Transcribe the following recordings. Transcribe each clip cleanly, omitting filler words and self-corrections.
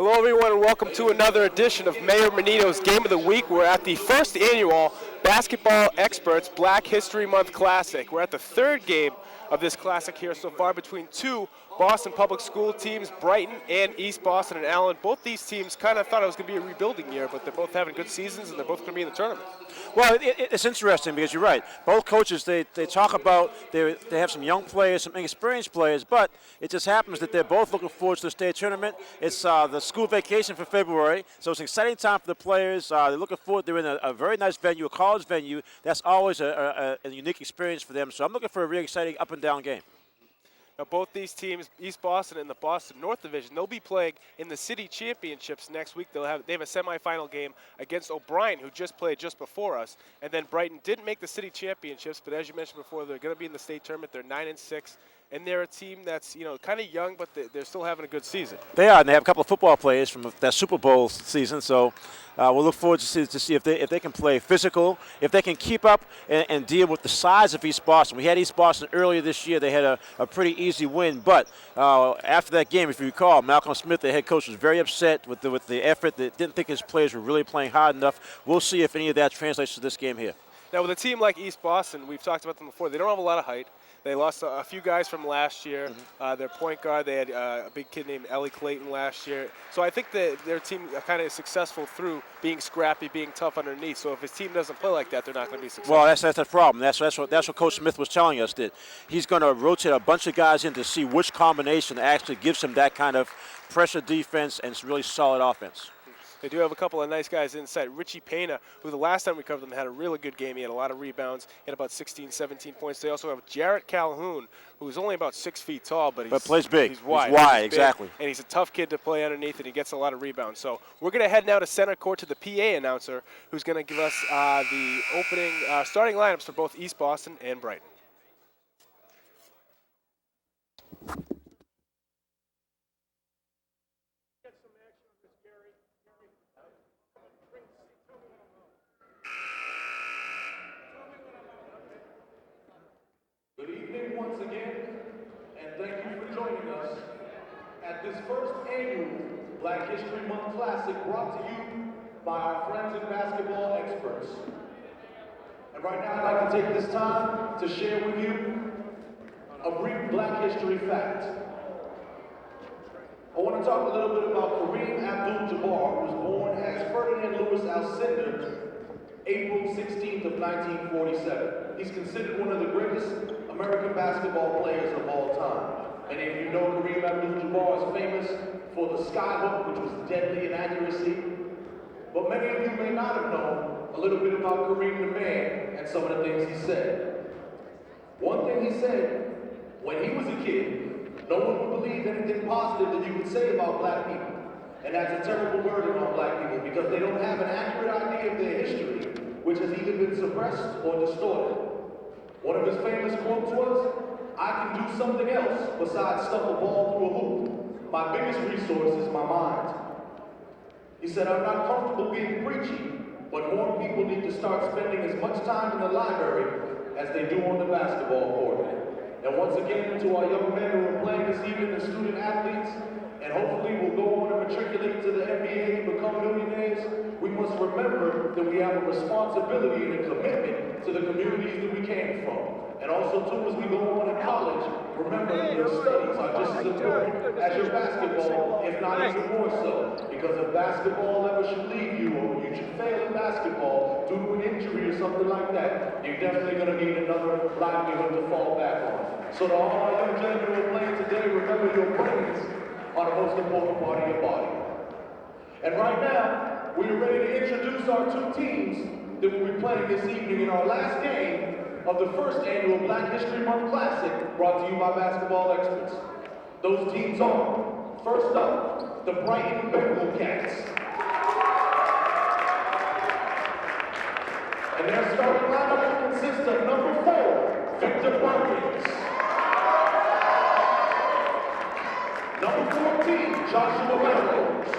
Hello, everyone, and welcome to another edition of Mayor Menino's Game of the Week. We're at the first annual Basketball X-Perts Black History Month Classic. We're at the third game of this classic here so far between two Boston public school teams, Brighton and East Boston and Allen. Both these teams kind of thought it was going to be a rebuilding year, but they're both having good seasons and they're both going to be in the tournament. Well, it's interesting because you're right. Both coaches, they talk about they have some young players, some inexperienced players, but it just happens that they're both looking forward to the state tournament. It's the school vacation for February, so it's an exciting time for the players. They're looking forward. They're in a very nice venue, a college venue. That's always a unique experience for them. So I'm looking for a really exciting up-and-down game. Now, both these teams, East Boston and the Boston North Division, they'll be playing in the city championships next week. They have a semifinal game against O'Brien, who just played just before us. And then Brighton didn't make the city championships, but as you mentioned before, they're going to be in the state tournament. They're 9-6, and they're a team that's kind of young, but they're still having a good season. They are, and they have a couple of football players from that Super Bowl season. So we'll look forward to see if they can play physical, if they can keep up and deal with the size of East Boston. We had East Boston earlier this year. They had a pretty easy win, but after that game, if you recall, Malcolm Smith, the head coach, was very upset with the effort. They didn't think his players were really playing hard enough. We'll see if any of that translates to this game here. Now, with a team like East Boston, we've talked about them before, they don't have a lot of height. They lost a few guys from last year. Their point guard, they had a big kid named Ellie Clayton last year. So I think that their team kind of is successful through being scrappy, being tough underneath. So if his team doesn't play like that, they're not going to be successful. Well, that's the problem. That's what Coach Smith was telling us, that he's going to rotate a bunch of guys in to see which combination actually gives him that kind of pressure defense and really solid offense. They do have a couple of nice guys inside. Richie Pena, who the last time we covered them had a really good game. He had a lot of rebounds. He had about 16, 17 points. They also have Jarrett Calhoun, who's only about 6 feet tall, but plays big. He's wide. He's exactly. And he's a tough kid to play underneath, and he gets a lot of rebounds. So we're going to head now to center court to the PA announcer, who's going to give us the opening starting lineups for both East Boston and Brighton. Good evening once again, and thank you for joining us at this first annual Black History Month Classic brought to you by our friends at Basketball X-Perts. And right now I'd like to take this time to share with you a brief Black history fact. I want to talk a little bit about Kareem Abdul-Jabbar, who was born as Ferdinand Lewis Alcindor, April 16th of 1947. He's considered one of the greatest American basketball players of all time. Many of you know Kareem Abdul-Jabbar is famous for the skyhook, which was deadly in accuracy. But many of you may not have known a little bit about Kareem the man and some of the things he said. One thing he said, when he was a kid, no one would believe anything positive that you could say about black people. And that's a terrible burden on black people because they don't have an accurate idea of their history, which has either been suppressed or distorted. One of his famous quotes was, "I can do something else besides stuff a ball through a hoop. My biggest resource is my mind." He said, "I'm not comfortable being preachy, but more people need to start spending as much time in the library as they do on the basketball court." And once again, to our young men who are playing this evening, the student athletes, and hopefully will go on and matriculate to the NBA and become millionaires, we must remember that we have a responsibility and a commitment to the communities that we came from. And also, too, as we go on in college, remember that your studies are just as important as your basketball, if not even more so. Because if basketball ever should leave you, or you should fail in basketball due to an injury or something like that, you're definitely going to need another livelihood to fall back on. So to all our young gentlemen who are playing today, remember your brains are the most important part of your body. And right now, we are ready to introduce our two teams that will be playing this evening in our last game of the first annual Black History Month Classic brought to you by Basketball X-Perts. Those teams are, first up, the Brighton Bengal Cats. And their starting lineup consists of number 4, Victor Perkins. Number 14, Joshua Melrose.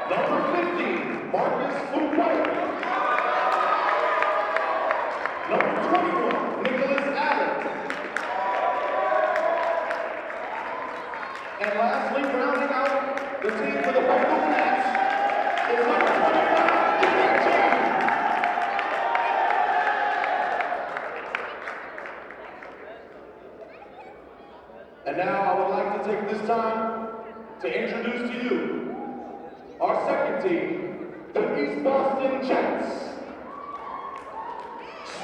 Number 15, Marcus Fuquay. Number 21, Nicholas Allen. And lastly, rounding out the team for the Blue Nets is number 25, James. And now I would like to take this time to introduce to you our second team, the East Boston Jets.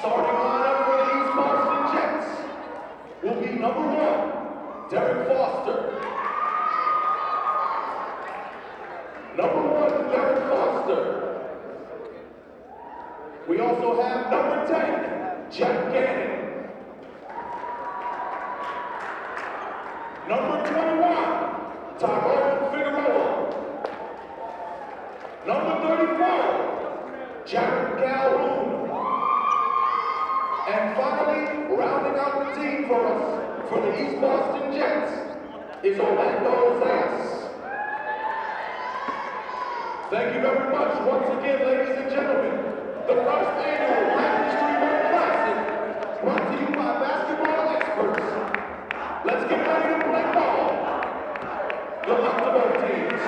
Starting lineup for the East Boston Jets will be number 1, Derek Foster. Number 1, Derek Foster. We also have number 10, Jeff Gannon. Number 21, Tyrone Figueroa. Number 34, Jared Calhoun. And finally, rounding out the team for us, for the East Boston Jets, is Orlando Zayas. Thank you very much once again, ladies and gentlemen. The first annual Black History Month Classic, brought to you by Basketball X-Perts. Let's get ready to play ball. Good luck to both teams.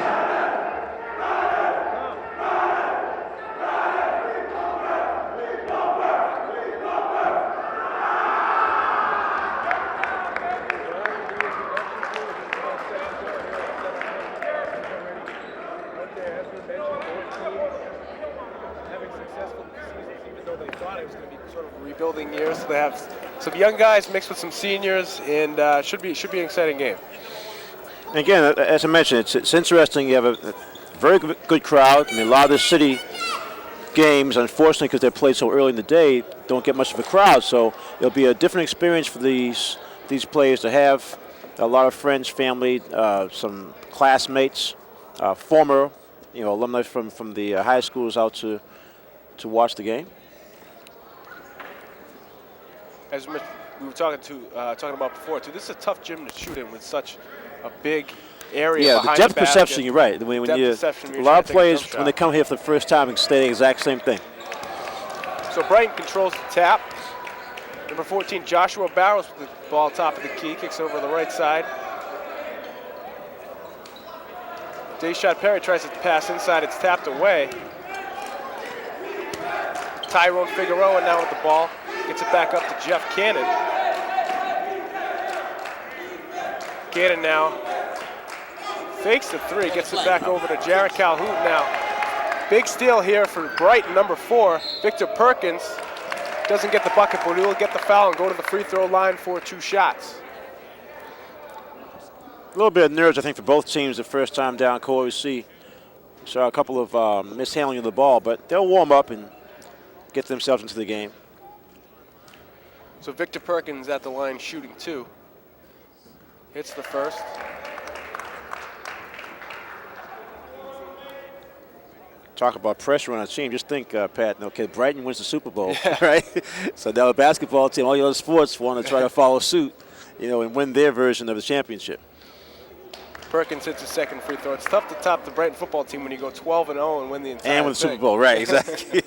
Rebuilding years, so they have some young guys mixed with some seniors, and should be an exciting game. Again, as I mentioned, it's interesting. You have a very good crowd. I mean, a lot of the city games, unfortunately, because they're played so early in the day, don't get much of a crowd. So it'll be a different experience for these players to have a lot of friends, family, some classmates, former, alumni from the high schools out to watch the game. As we were talking about before, too, this is a tough gym to shoot in with such a big area. Yeah, behind the depth the basket. perception. You're right. When a lot of players, when they come here for the first time, can say the exact same thing. So Brighton controls the tap. Number 14, Joshua Barrows with the ball top of the key, kicks over the right side. Dayshot Perry tries to pass inside. It's tapped away. Tyrone Figueroa now with the ball. Gets it back up to Jeff Cannon. Cannon now fakes the three, gets it back over to Jared Calhoun now. Big steal here for Brighton, number 4. Victor Perkins doesn't get the bucket, but he will get the foul and go to the free throw line for 2 shots. A little bit of nerves, I think, for both teams the first time down court. We saw a couple of mishandling of the ball, but they'll warm up and get themselves into the game. So Victor Perkins at the line shooting 2. Hits the first. Talk about pressure on a team. Just think, Pat, okay, Brighton wins the Super Bowl, right? So now the basketball team, all the other sports want to try to follow suit, and win their version of the championship. Perkins hits a second free throw. It's tough to top the Brighton football team when you go 12-0 and win the entire thing. And win the Super Bowl, right, exactly.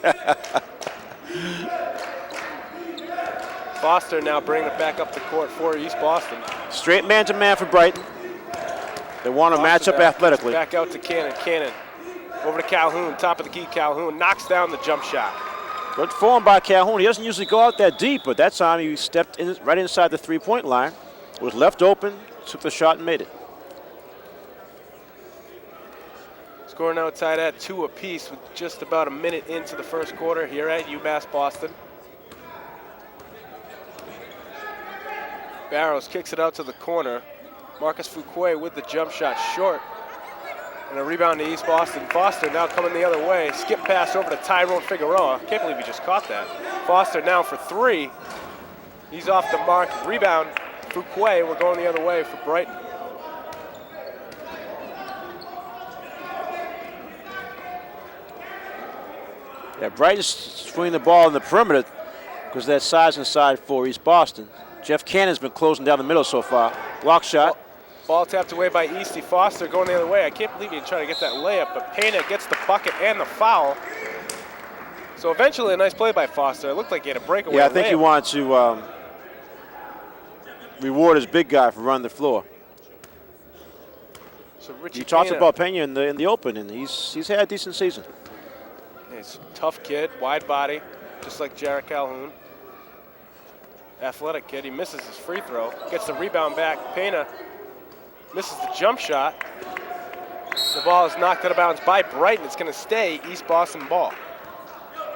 Foster now bringing it back up the court for East Boston. Straight man-to-man for Brighton. They want to match up athletically. Back out to Cannon. Cannon over to Calhoun, top of the key. Calhoun knocks down the jump shot. Good form by Calhoun. He doesn't usually go out that deep, but that time he stepped in right inside the three-point line. Was left open, took the shot and made it. Score now tied at 2 apiece with just about a minute into the first quarter here at UMass Boston. Barrows kicks it out to the corner. Marcus Fuquay with the jump shot short. And a rebound to East Boston. Foster now coming the other way. Skip pass over to Tyrone Figueroa. Can't believe he just caught that. Foster now for 3. He's off the mark. Rebound, Fuquay. We're going the other way for Brighton. Yeah, Brighton's swinging the ball in the perimeter because of that size inside for East Boston. Jeff Cannon's been closing down the middle so far. Block shot. Ball tapped away by Easty. Foster going the other way. I can't believe he tried to get that layup, but Pena gets the bucket and the foul. So eventually a nice play by Foster. It looked like he had a breakaway. Yeah, I think he wanted to reward his big guy for running the floor. So Richie You talked Pena, about Pena in the open, and he's had a decent season. he's a tough kid, wide body, just like Jarrett Calhoun. Athletic kid, he misses his free throw, gets the rebound back. Pena misses the jump shot. The ball is knocked out of bounds by Brighton. It's going to stay East Boston ball.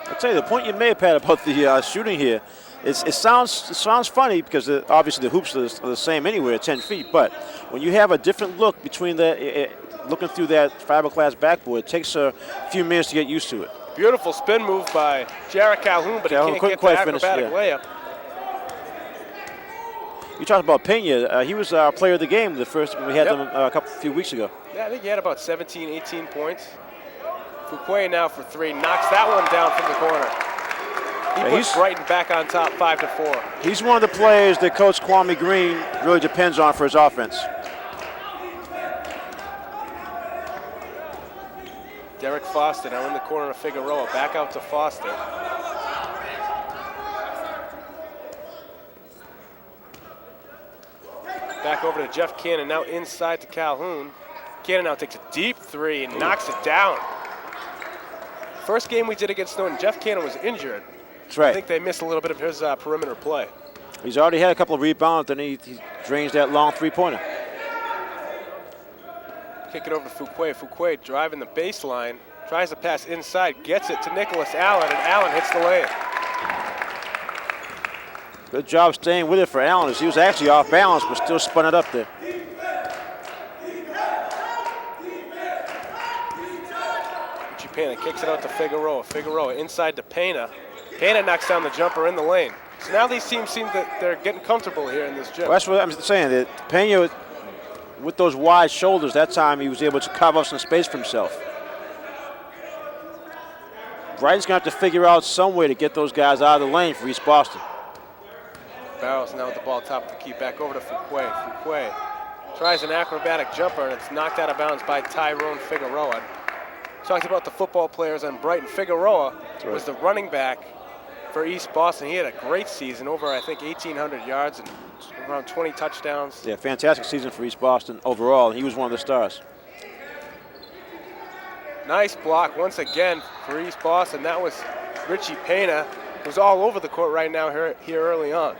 I'll tell you, the point you made, Pat, about the shooting here, it sounds funny because obviously the hoops are the same anywhere at 10 feet, but when you have a different look between looking through that fiberglass backboard, it takes a few minutes to get used to it. Beautiful spin move by Jarrett Calhoun, but he can't get the acrobatic layup. You talked about Pena. He was our player of the game the first we had them a few weeks ago. Yeah, I think he had about 17, 18 points. Fuquay now for three, knocks that one down from the corner. He puts Brighton back on top 5-4. He's one of the players that Coach Kwame Green really depends on for his offense. Derek Foster now in the corner of Figueroa, back out to Foster. Back over to Jeff Cannon, now inside to Calhoun. Cannon now takes a deep three and knocks it down. First game we did against Snowden, Jeff Cannon was injured. That's right. I think they missed a little bit of his perimeter play. He's already had a couple of rebounds, then he drains that long three-pointer. Kick it over to Fuquay. Fuquay driving the baseline, tries to pass inside, gets it to Nicholas Allen, and Allen hits the lane. Good job staying with it for Allen, as he was actually off balance, but still spun it up there. Richie Pena kicks it out to Figueroa. Figueroa inside to Pena. Pena knocks down the jumper in the lane. So now these teams seem that they're getting comfortable here in this gym. Well, that's what I'm saying. That Pena, with those wide shoulders, that time he was able to carve out some space for himself. Brighton's going to have to figure out some way to get those guys out of the lane for East Boston. Barrows now with the ball top of the key, back over to Fuquay. Fuquay tries an acrobatic jumper, and it's knocked out of bounds by Tyrone Figueroa. Talked about the football players on Brighton. Figueroa was the running back for East Boston. He had a great season, over I think 1,800 yards and around 20 touchdowns. Yeah, fantastic season for East Boston overall. He was one of the stars. Nice block once again for East Boston. That was Richie Pena, who's all over the court right now here early on.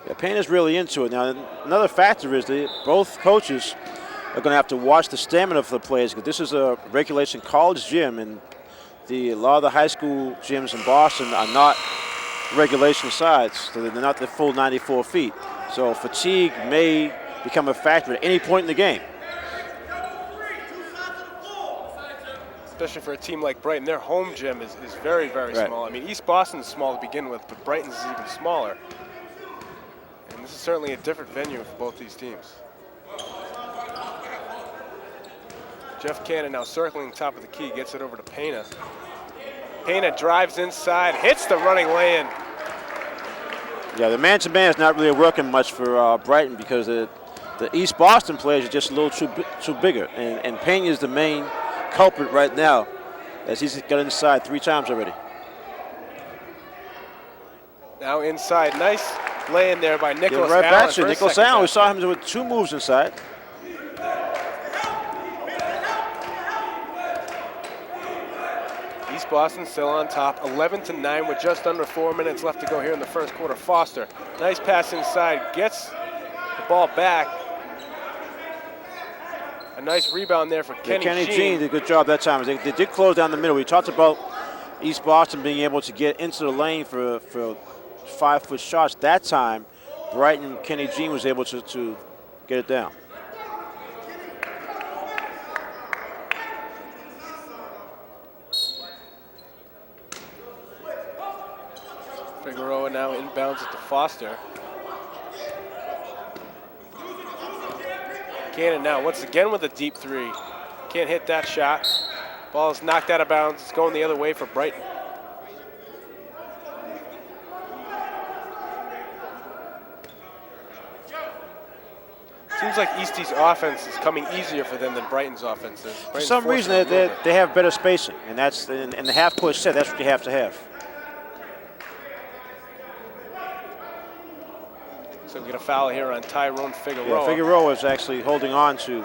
Yeah, Pena's really into it. Now, another factor is that both coaches are going to have to watch the stamina for the players, because this is a regulation college gym, and a lot of the high school gyms in Boston are not regulation sides, so they're not the full 94 feet. So fatigue may become a factor at any point in the game. Especially for a team like Brighton. Their home gym is very, very small. I mean, East Boston's small to begin with, but Brighton's is even smaller. And this is certainly a different venue for both these teams. Jeff Cannon now circling top of the key, gets it over to Pena. Pena drives inside, hits the running lay-in. Yeah, the man-to-man is not really working much for Brighton, because the East Boston players are just a little too bigger. And Pena is the main culprit right now, as he's got inside 3 times already. Now inside, nice lay-in there by Nicholas right Allen. Back to Nicholas Allen. We saw him with 2 moves inside. East Boston still on top, 11-9 with just under 4 minutes left to go here in the first quarter. Foster, nice pass inside, gets the ball back. A nice rebound there for Kenny Jean did a good job that time. They did close down the middle. We talked about East Boston being able to get into the lane for 5-foot shots. That time, Brighton, Kenny Jean was able to get it down. Figueroa now inbounds it to Foster. Cannon now once again with a deep 3. Can't hit that shot. Ball is knocked out of bounds. It's going the other way for Brighton. Seems like Eastie's offense is coming easier for them than Brighton's offense is. For some reason, they have better spacing, and that's in the half-court set. That's what you have to have. So we get a foul here on Tyrone Figueroa. Yeah, Figueroa is actually holding on to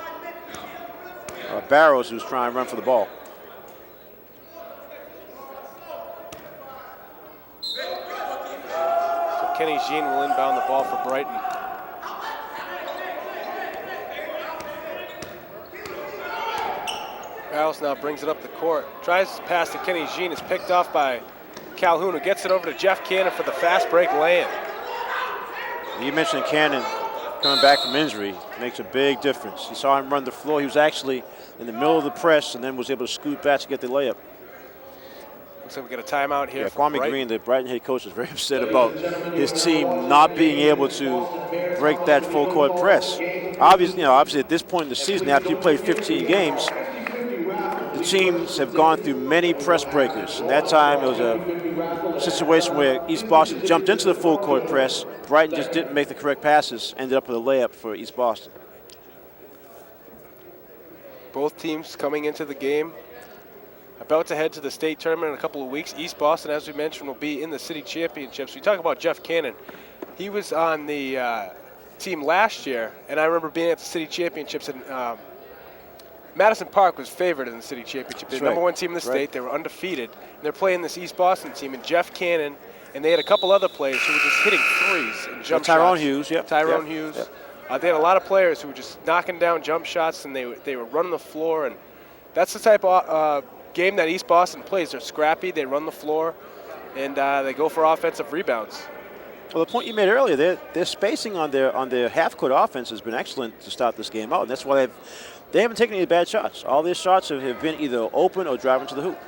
Barrows, who's trying to run for the ball. So Kenny Jean will inbound the ball for Brighton. Barrows now brings it up the court. Tries to pass to Kenny Jean. Is picked off by Calhoun, who gets it over to Jeff Cannon for the fast break lay-in. You mentioned Cannon coming back from injury. Makes a big difference. You saw him run the floor. He was actually in the middle of the press and then was able to scoot back to get the layup. Looks like we get a timeout here. Yeah, for Kwame Brighton. Green, the Brighton head coach, is very upset about his team not being able to break that full court press. Obviously, at this point in the season, after you play 15 games, the teams have gone through many press breakers. And that time, it was a situation where East Boston jumped into the full court press. Brighton just didn't make the correct passes. Ended up with a layup for East Boston. Both teams coming into the game about to head to the state tournament in a couple of weeks. East Boston, as we mentioned, will be in the city championships. We talk about Jeff Cannon. He was on the team last year, and I remember being at the city championships, and Madison Park was favored in the city championship. They're the number one team in the state. They were undefeated. And they're playing this East Boston team, and Jeff Cannon, and they had a couple other players who were just hitting threes and jump shots. Tyrone Hughes, yep. Tyrone Hughes. Yep. They had a lot of players who were just knocking down jump shots, and they were running the floor, and that's the type of game that East Boston plays. They're scrappy, they run the floor, and they go for offensive rebounds. Well, the point you made earlier, their spacing on their half-court offense has been excellent to start this game out, and that's why they haven't taken any bad shots. All their shots have been either open or driving to the hoop.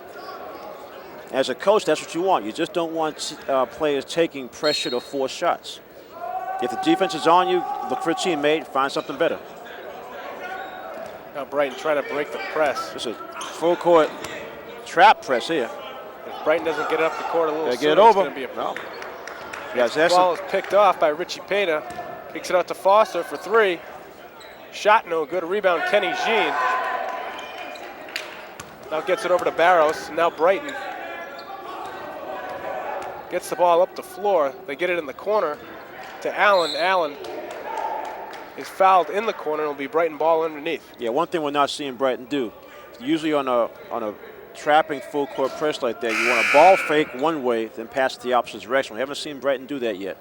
As a coach, that's what you want. You just don't want players taking pressured or forced shots. If the defense is on you, look for a teammate, find something better. Now Brighton trying to break the press. It's a full-court trap press here. If Brighton doesn't get it up the court a little sooner, get it over. it's going to be a problem. Yes, the ball is picked off by Richie Pena. Kicks it out to Foster for three. Shot no good. Rebound Kenny Jean. Now gets it over to Barrows. Now Brighton gets the ball up the floor. They get it in the corner to Allen. Allen is fouled in the corner. It'll be Brighton ball underneath. Yeah, one thing we're not seeing Brighton do, usually on a trapping full court press like that, you want a ball fake one way, then pass it the opposite direction. We haven't seen Brighton do that yet.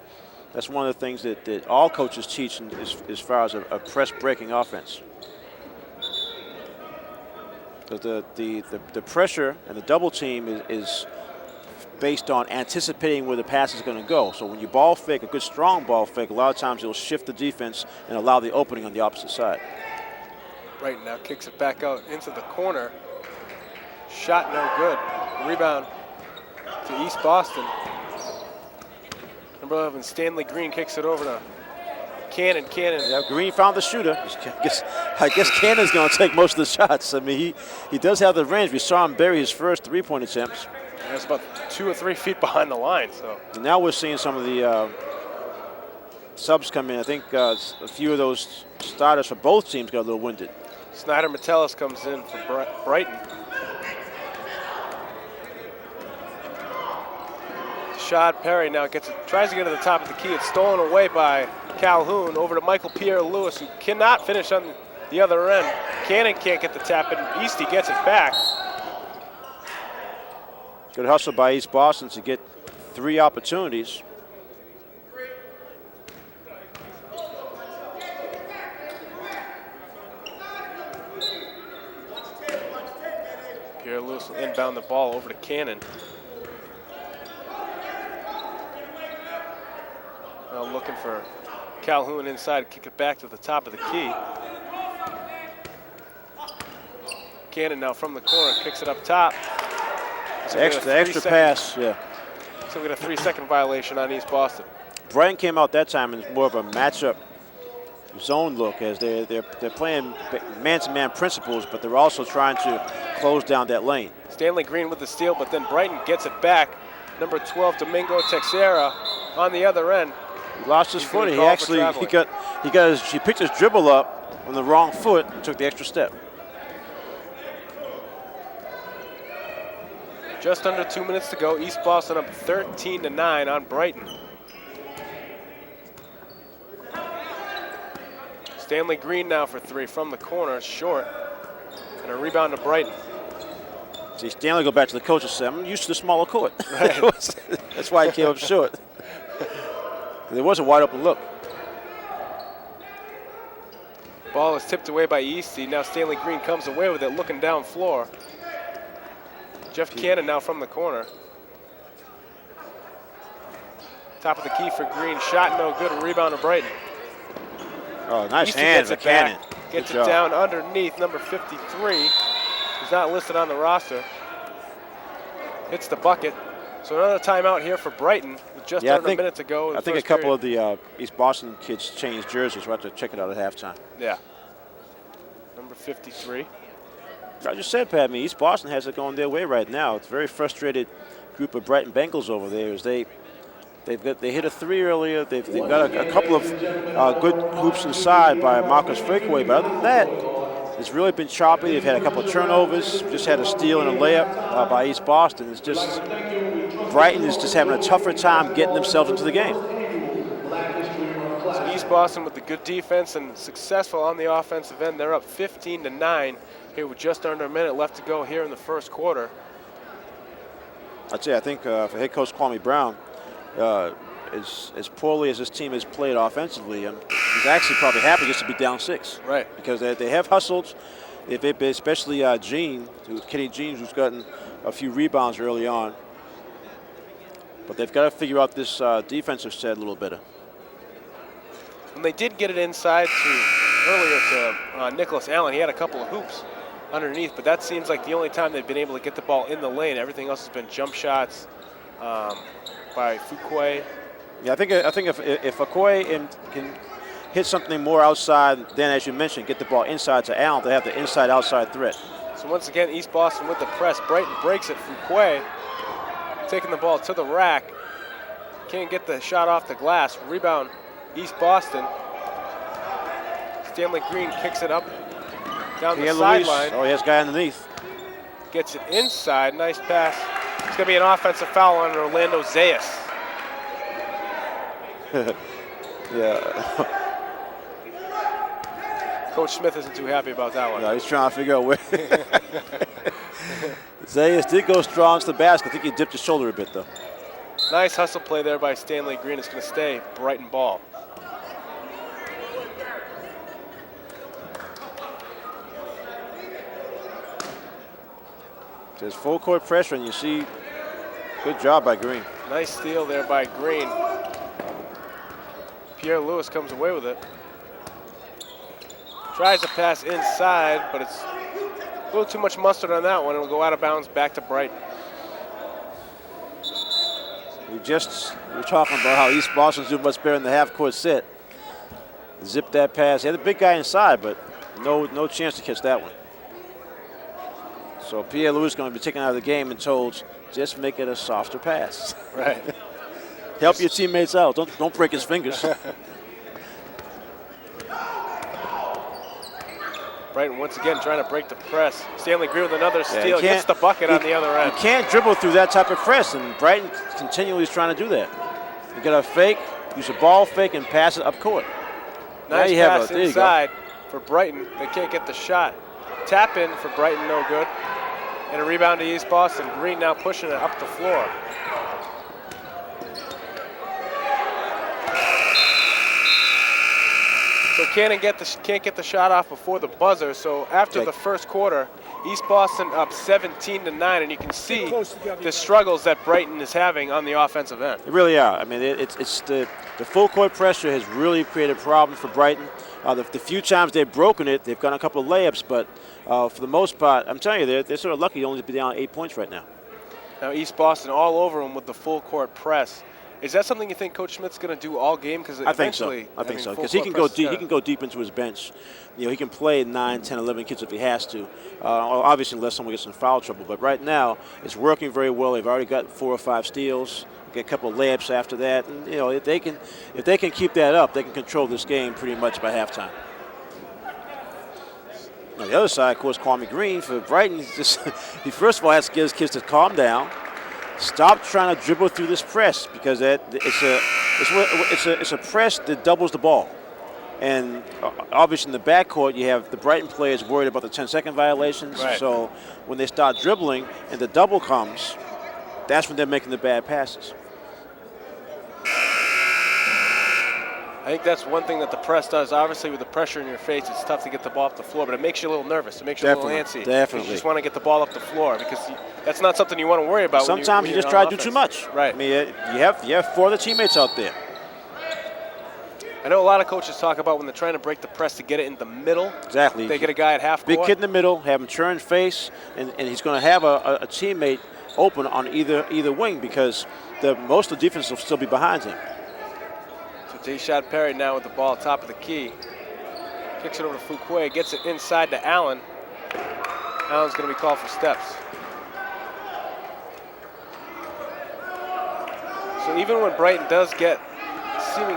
That's one of the things that all coaches teach as far as a press breaking offense. Because the pressure and the double team is based on anticipating where the pass is going to go. So when you ball fake, a good strong ball fake, a lot of times it'll shift the defense and allow the opening on the opposite side. Brighton now kicks it back out into the corner. Shot no good. Rebound to East Boston. Number 11, Stanley Green kicks it over to Cannon. Yeah, Green found the shooter. I guess Cannon's going to take most of the shots. I mean, he does have the range. We saw him bury his first three-point attempts. That's about 2 or 3 feet behind the line. So and now we're seeing some of the subs come in. I think a few of those starters for both teams got a little winded. Snyder Metellus comes in for Brighton. Shad Perry now tries to get to the top of the key. It's stolen away by Calhoun over to Michael Pierre-Louis, who cannot finish on the other end. Cannon can't get the tap, and Eastie gets it back. Good hustle by East Boston to get 3 opportunities. Pierre-Louis will inbound the ball over to Cannon. Now looking for Calhoun inside, kick it back to the top of the key. Cannon now from the corner, kicks it up top. So the extra pass, yeah. So we got a 3-second violation on East Boston. Brighton came out that time in more of a matchup zone look, as they're playing man-to-man principles, but they're also trying to close down that lane. Stanley Green with the steal, but then Brighton gets it back. Number 12, Domingo Texera on the other end. He lost his footing. He picked his dribble up on the wrong foot and took the extra step. Just under 2 minutes to go. East Boston up 13-9 on Brighton. Stanley Green now for 3 from the corner, short. And a rebound to Brighton. See, Stanley go back to the coach and say, I'm used to the smaller court. Right. That's why he came up short. There was a wide open look. Ball is tipped away by Eastie. Now Stanley Green comes away with it, looking down floor. Jeff Cannon now from the corner. Top of the key for Green. Shot no good. Rebound to Brighton. Oh, nice Eastie hand gets for it back. Cannon. Gets Good it job. down underneath number 53. He's not listed on the roster. Hits the bucket. So another timeout here for Brighton with just under a minute to go. I think a couple of the East Boston kids changed jerseys. We'll have to check it out at halftime. Yeah. Number 53. I just said, Pat, East Boston has it going their way right now. It's a very frustrated group of Brighton Bengals over there as they hit a three earlier. They've got a couple of good hoops inside by Marcus Fakeway, but other than that, it's really been choppy. They've had a couple of turnovers. Just had a steal and a layup by East Boston. It's just Brighton is just having a tougher time getting themselves into the game. So East Boston with the good defense and successful on the offensive end. They're up 15-9 here with just under a minute left to go here in the first quarter. I'd say I think for head coach Kwame Brown, as poorly as this team has played offensively, he's actually probably happy just to be down 6. Right. Because they have hustled. They've been, especially Kenny Jean, who's gotten a few rebounds early on. But they've got to figure out this defensive set a little better. And they did get it inside earlier to Nicholas Allen. He had a couple of hoops underneath, but that seems like the only time they've been able to get the ball in the lane. Everything else has been jump shots by Fuquay. Yeah, I think if Okoye can hit something more outside, then as you mentioned, get the ball inside to Allen, they have the inside-outside threat. So once again, East Boston with the press. Brighton breaks it. Fuquay taking the ball to the rack. Can't get the shot off the glass. Rebound, East Boston. Stanley Green kicks it up down the sideline. Oh, he has a guy underneath. Gets it inside. Nice pass. It's going to be an offensive foul on Orlando Zayas. Yeah. Coach Smith isn't too happy about that one. No, he's trying to figure out where. Zayas did go strong to the basket. I think he dipped his shoulder a bit, though. Nice hustle play there by Stanley Green. It's going to stay Brighton ball. There's full court pressure, and you see good job by Green. Nice steal there by Green. Pierre Lewis comes away with it. Tries to pass inside, but it's a little too much mustard on that one. It'll go out of bounds back to Brighton. We were talking about how East Boston's doing much better in the half-court set. Zip that pass. He had a big guy inside, but no chance to catch that one. So Pierre Lewis is going to be taken out of the game and told, just make it a softer pass. Right. Help your teammates out. Don't break his fingers. Brighton once again trying to break the press. Stanley Green with another steal. Gets the bucket on the other end. You can't dribble through that type of press, and Brighton continually is trying to do that. You got a fake, use a ball fake, and pass it up court. Nice pass inside for Brighton. They can't get the shot. Tap in for Brighton, no good. And a rebound to East Boston. Green now pushing it up the floor. So can't get the shot off before the buzzer. So after the first quarter, East Boston up 17-9, and you can see the struggles that Brighton is having on the offensive end. They really are. I mean, it's the full court pressure has really created problems for Brighton. The few times they've broken it, they've gotten a couple of layups, but for the most part, I'm telling you, they're sort of lucky only to be down 8 points right now. Now East Boston all over them with the full court press. Is that something you think Coach Smith's going to do all game? Because I think so. Because he can go deep. He can go deep into his bench. You know, he can play 9, 10, 11 kids if he has to. Obviously, unless someone gets in foul trouble. But right now, it's working very well. They've already got 4 or 5 steals. Get a couple of layups after that. And you know, if they can keep that up, they can control this game pretty much by halftime. On the other side, of course, Kwame Green for Brighton. He first of all has to get his kids to calm down. Stop trying to dribble through this press because it's a press that doubles the ball. And obviously in the backcourt, you have the Brighton players worried about the 10-second violations. Right. So when they start dribbling and the double comes, that's when they're making the bad passes. I think that's one thing that the press does. Obviously, with the pressure in your face, it's tough to get the ball off the floor, but it makes you a little nervous. It makes you a little antsy. Definitely. You just want to get the ball off the floor because that's not something you want to worry about. Sometimes you just try to do too much. Right. I mean, you have 4 other teammates out there. I know a lot of coaches talk about when they're trying to break the press to get it in the middle. Exactly. They get a guy at half Big court. kid in the middle, have him turn face, and he's going to have a teammate open on either wing because most of the defense will still be behind him. So Jayshad Perry now with the ball top of the key. Kicks it over to Fuquay, gets it inside to Allen. Allen's going to be called for steps. So even when Brighton does get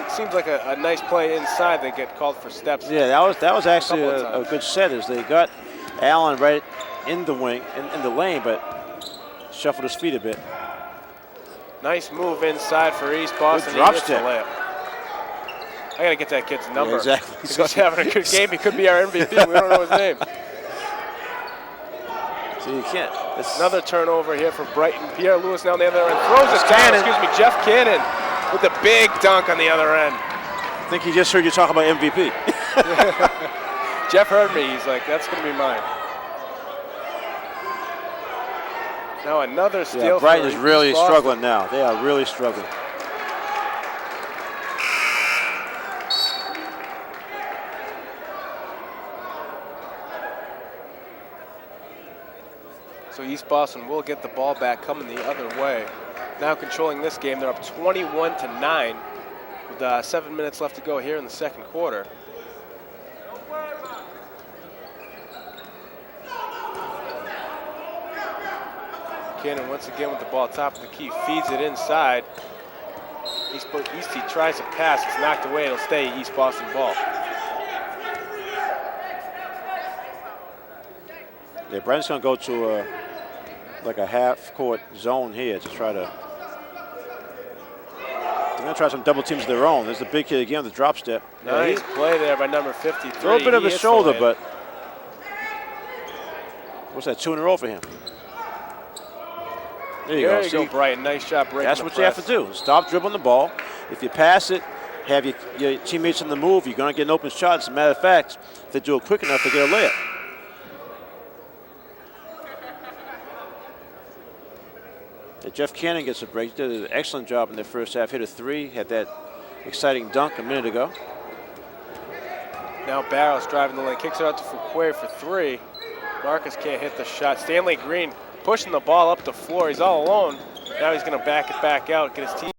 seems like a nice play inside, they get called for steps. Yeah, that was actually a good set as they got Allen right in the wing, in the lane, but shuffled his feet a bit. Nice move inside for East Boston. Good drop He hits the step. layup. I got to get that kid's number. Yeah, exactly. He's having a good game. He could be our MVP. We don't know his name. So you can't. Another turnover here for Brighton. Pierre Lewis now on the other end. Throws it down. Excuse me, Jeff Cannon with the big dunk on the other end. I think he just heard you talk about MVP. Jeff heard me. He's like, that's going to be mine. Now another steal. Yeah, Brighton is for really East Boston. struggling now. They are really struggling. So East Boston will get the ball back coming the other way. Now controlling this game, they're up 21-9 with 7 minutes left to go here in the second quarter. Cannon once again with the ball top of the key, feeds it inside. Eastie tries to pass, it's knocked away, it'll stay East Boston ball. Yeah, Brighton's going to go to like a half-court zone here to try to. They're going to try some double teams of their own. There's the big kid again with the drop step. Nice play there by number 53. A little bit of a shoulder, but what's that, 2 in a row for him? There you go. See, Brighton. Nice job breaking that's the what press. you have to do. Stop dribbling the ball. If you pass it, have your teammates on the move, you're going to get an open shot. As a matter of fact, if they do it quick enough, they get a layup. Jeff Cannon gets a break. He did an excellent job in the first half. Hit a 3, had that exciting dunk a minute ago. Now Barrows driving the lane, kicks it out to Fuquay for 3. Marcus can't hit the shot. Stanley Green pushing the ball up the floor. He's all alone. Now he's going to back it back out, get his team.